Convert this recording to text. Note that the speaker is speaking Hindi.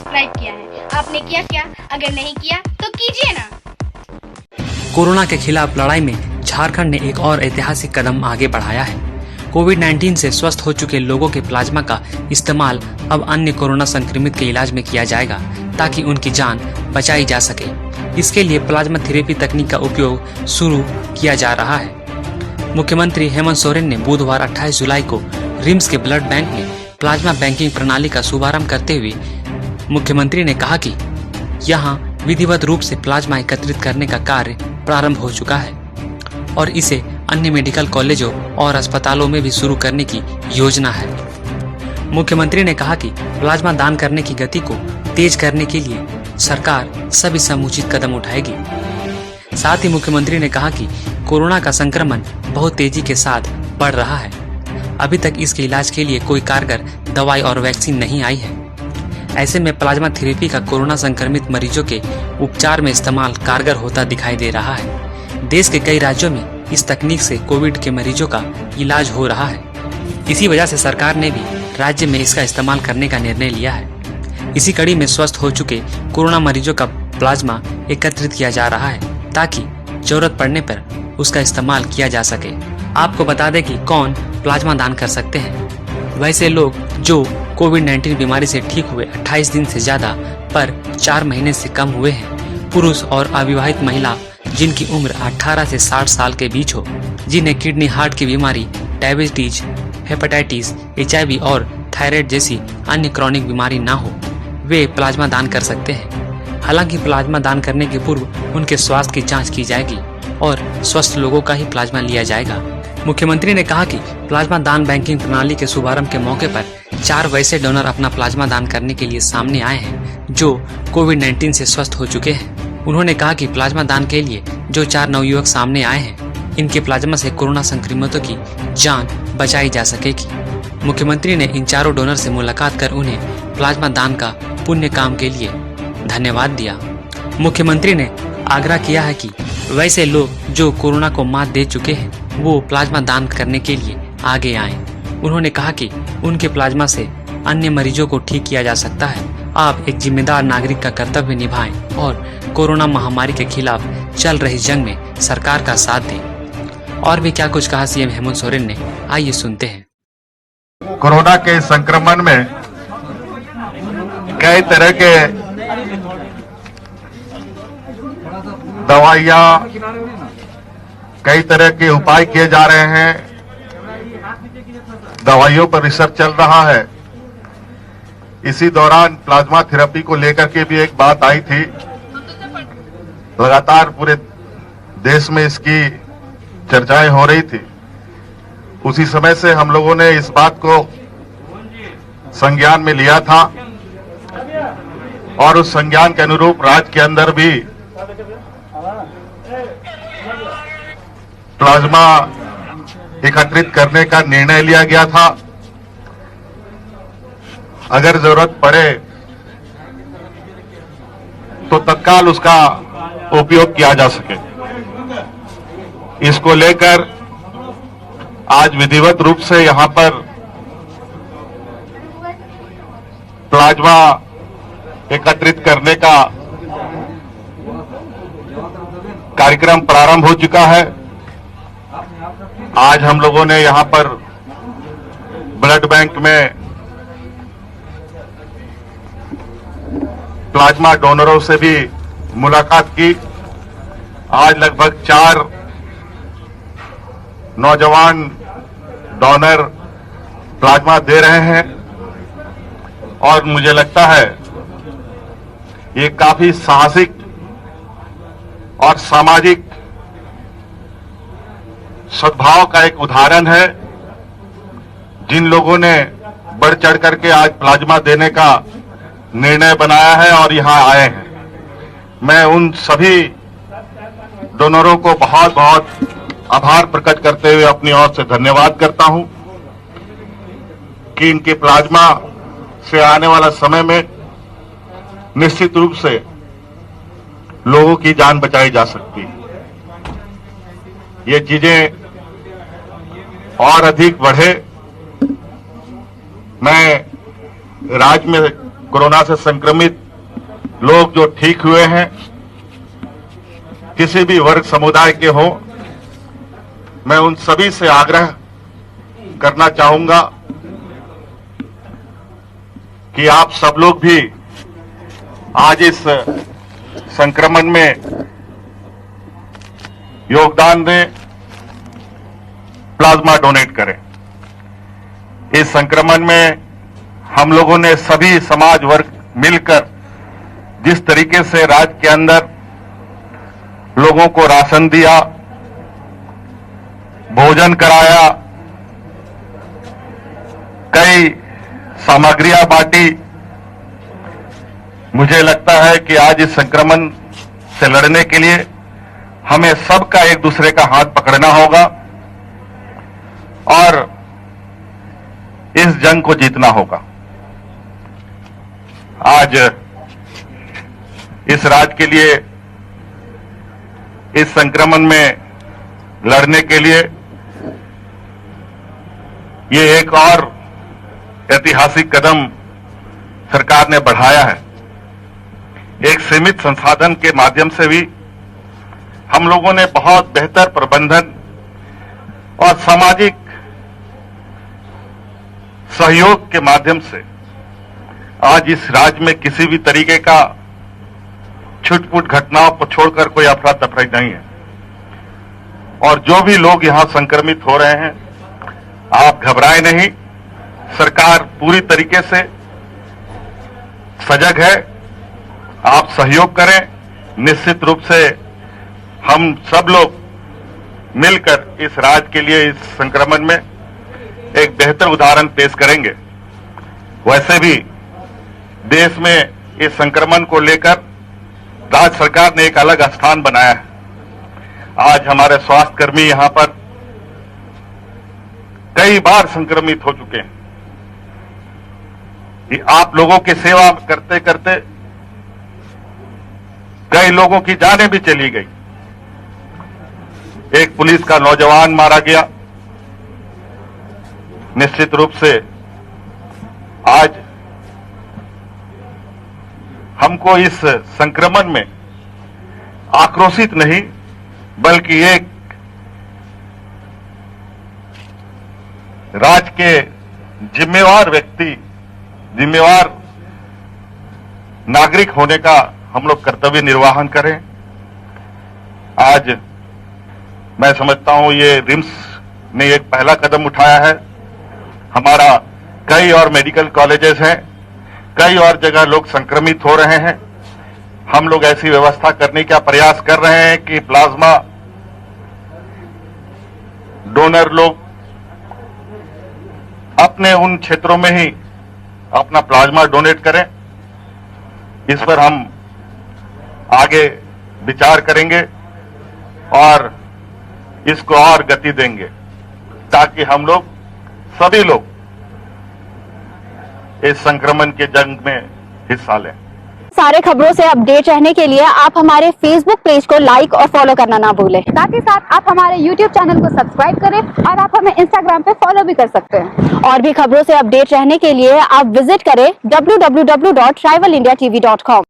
सब्सक्राइब किया है। आपने किया क्या? अगर नहीं किया तो कीजिए ना। कोरोना के खिलाफ लड़ाई में झारखंड ने एक और ऐतिहासिक कदम आगे बढ़ाया है। कोविड-19 से स्वस्थ हो चुके लोगों के प्लाज्मा का इस्तेमाल अब अन्य कोरोना संक्रमित के इलाज में किया जाएगा ताकि उनकी जान बचाई जा सके। इसके लिए प्लाज्मा थेरेपी तकनीक का उपयोग शुरू किया जा रहा है। मुख्यमंत्री हेमंत सोरेन ने बुधवार 28 जुलाई को रिम्स के ब्लड बैंक में प्लाज्मा बैंकिंग प्रणाली का शुभारंभ करते हुए मुख्यमंत्री ने कहा कि यहां विधिवत रूप से प्लाज्मा एकत्रित करने का कार्य प्रारंभ हो चुका है और इसे अन्य मेडिकल कॉलेजों और अस्पतालों में भी शुरू करने की योजना है। मुख्यमंत्री ने कहा कि प्लाज्मा दान करने की गति को तेज करने के लिए सरकार सभी समुचित कदम उठाएगी। साथ ही मुख्यमंत्री ने कहा कि कोरोना का संक्रमण बहुत तेजी के साथ बढ़ रहा है। अभी तक इसके इलाज के लिए कोई कारगर दवाई और वैक्सीन नहीं आई है। ऐसे में प्लाज्मा थेरेपी का कोरोना संक्रमित मरीजों के उपचार में इस्तेमाल कारगर होता दिखाई दे रहा है। देश के कई राज्यों में इस तकनीक से कोविड के मरीजों का इलाज हो रहा है। इसी वजह से सरकार ने भी राज्य में इसका इस्तेमाल करने का निर्णय लिया है। इसी कड़ी में स्वस्थ हो चुके कोरोना मरीजों का प्लाज्मा एकत्रित किया जा रहा है ताकि जरूरत पड़ने पर उसका इस्तेमाल किया जा सके। आपको बता दें कि कौन प्लाज्मा दान कर सकते हैं। वैसे लोग जो कोविड-19 बीमारी से ठीक हुए 28 दिन से ज्यादा पर 4 महीने से कम हुए हैं, पुरुष और अविवाहित महिला जिनकी उम्र 18 से 60 साल के बीच हो, जिन्हें किडनी हार्ट की बीमारी, डायबिटीज, हेपेटाइटिस, HIV और थायराइड जैसी अन्य क्रॉनिक बीमारी ना हो, वे प्लाज्मा दान कर सकते हैं। हालांकि प्लाज्मा दान करने के पूर्व उनके स्वास्थ्य की जांच की जाएगी और स्वस्थ लोगों का ही प्लाज्मा लिया जाएगा। मुख्यमंत्री ने कहा कि प्लाज्मा दान बैंकिंग प्रणाली के शुभारंभ के मौके पर 4 वैसे डोनर अपना प्लाज्मा दान करने के लिए सामने आए हैं जो कोविड-19 से स्वस्थ हो चुके हैं। उन्होंने कहा कि प्लाज्मा दान के लिए जो 4 नवयुवक सामने आए हैं, इनके प्लाज्मा से कोरोना संक्रमितों की जान बचाई जा सकेगी। मुख्यमंत्री ने इन चारों डोनर से मुलाकात कर उन्हें प्लाज्मा दान का पुण्य काम के लिए धन्यवाद दिया। मुख्यमंत्री ने आग्रह किया है कि वैसे लोग जो कोरोना को मात दे चुके हैं वो प्लाज्मा दान करने के लिए आगे आएं। उन्होंने कहा कि उनके प्लाज्मा से अन्य मरीजों को ठीक किया जा सकता है। आप एक जिम्मेदार नागरिक का कर्तव्य निभाएं और कोरोना महामारी के खिलाफ चल रही जंग में सरकार का साथ दें। और भी क्या कुछ कहा सीएम हेमंत सोरेन ने, आइए सुनते हैं। कोरोना के संक्रमण में कई तरह के दवाइयां, कई तरह के उपाय किए जा रहे हैं। दवाइयों पर रिसर्च चल रहा है। इसी दौरान प्लाज्मा थेरेपी को लेकर के भी एक बात आई थी। लगातार पूरे देश में इसकी चर्चाएं हो रही थी। उसी समय से हम लोगों ने इस बात को संज्ञान में लिया था और उस संज्ञान के अनुरूप राज्य के अंदर भी प्लाज्मा एकत्रित करने का निर्णय लिया गया था। अगर जरूरत पड़े तो तत्काल उसका उपयोग किया जा सके, इसको लेकर आज विधिवत रूप से यहां पर प्लाज्मा एकत्रित करने का कार्यक्रम प्रारंभ हो चुका है। आज हम लोगों ने यहां पर ब्लड बैंक में प्लाज्मा डोनरों से भी मुलाकात की। आज लगभग 4 नौजवान डोनर प्लाज्मा दे रहे हैं और मुझे लगता है ये काफी साहसिक और सामाजिक सद्भाव का एक उदाहरण है। जिन लोगों ने बढ़ चढ़ करके आज प्लाज्मा देने का निर्णय बनाया है और यहां आए हैं, मैं उन सभी डोनरों को बहुत बहुत आभार प्रकट करते हुए अपनी ओर से धन्यवाद करता हूं कि इनके प्लाज्मा से आने वाला समय में निश्चित रूप से लोगों की जान बचाई जा सकती है। ये चीजें और अधिक बढ़े। मैं राज्य में कोरोना से संक्रमित लोग जो ठीक हुए हैं, किसी भी वर्ग समुदाय के हो, मैं उन सभी से आग्रह करना चाहूंगा कि आप सब लोग भी आज इस संक्रमण में योगदान दें, प्लाज्मा डोनेट करें। इस संक्रमण में हम लोगों ने सभी समाज वर्ग मिलकर जिस तरीके से राज्य के अंदर लोगों को राशन दिया, भोजन कराया, कई सामग्रियां बांटी, मुझे लगता है कि आज इस संक्रमण से लड़ने के लिए हमें सबका एक दूसरे का हाथ पकड़ना होगा और इस जंग को जीतना होगा। आज इस राज्य के लिए इस संक्रमण में लड़ने के लिए ये एक और ऐतिहासिक कदम सरकार ने बढ़ाया है। एक सीमित संसाधन के माध्यम से भी हम लोगों ने बहुत बेहतर प्रबंधन और सामाजिक सहयोग के माध्यम से आज इस राज्य में किसी भी तरीके का छुटपुट घटनाओं को छोड़कर कोई अफरा तफरी नहीं है। और जो भी लोग यहां संक्रमित हो रहे हैं, आप घबराएं नहीं, सरकार पूरी तरीके से सजग है। आप सहयोग करें, निश्चित रूप से हम सब लोग मिलकर इस राज्य के लिए इस संक्रमण में एक बेहतर उदाहरण पेश करेंगे। वैसे भी देश में इस संक्रमण को लेकर राज्य सरकार ने एक अलग स्थान बनाया है। आज हमारे स्वास्थ्यकर्मी यहां पर कई बार संक्रमित हो चुके हैं। कि आप लोगों की सेवा करते करते कई लोगों की जानें भी चली गई। एक पुलिस का नौजवान मारा गया। निश्चित रूप से आज हमको इस संक्रमण में आक्रोशित नहीं, बल्कि एक राज्य के जिम्मेवार व्यक्ति, जिम्मेवार नागरिक होने का हम लोग कर्तव्य निर्वाहन करें। आज मैं समझता हूं ये रिम्स ने एक पहला कदम उठाया है। हमारा कई और मेडिकल कॉलेजेस हैं, कई और जगह लोग संक्रमित हो रहे हैं। हम लोग ऐसी व्यवस्था करने का प्रयास कर रहे हैं कि प्लाज्मा डोनर लोग अपने उन क्षेत्रों में ही अपना प्लाज्मा डोनेट करें। इस पर हम आगे विचार करेंगे और इसको और गति देंगे ताकि हम लोग सभी लोग इस संक्रमण के जंग में हिस्सा लें। सारे खबरों से अपडेट रहने के लिए आप हमारे फेसबुक पेज को लाइक और फॉलो करना ना भूलें। साथ ही साथ आप हमारे यूट्यूब चैनल को सब्सक्राइब करें और आप हमें इंस्टाग्राम पे फॉलो भी कर सकते हैं। और भी खबरों से अपडेट रहने के लिए आप विजिट करें www.rivalindiatv.com।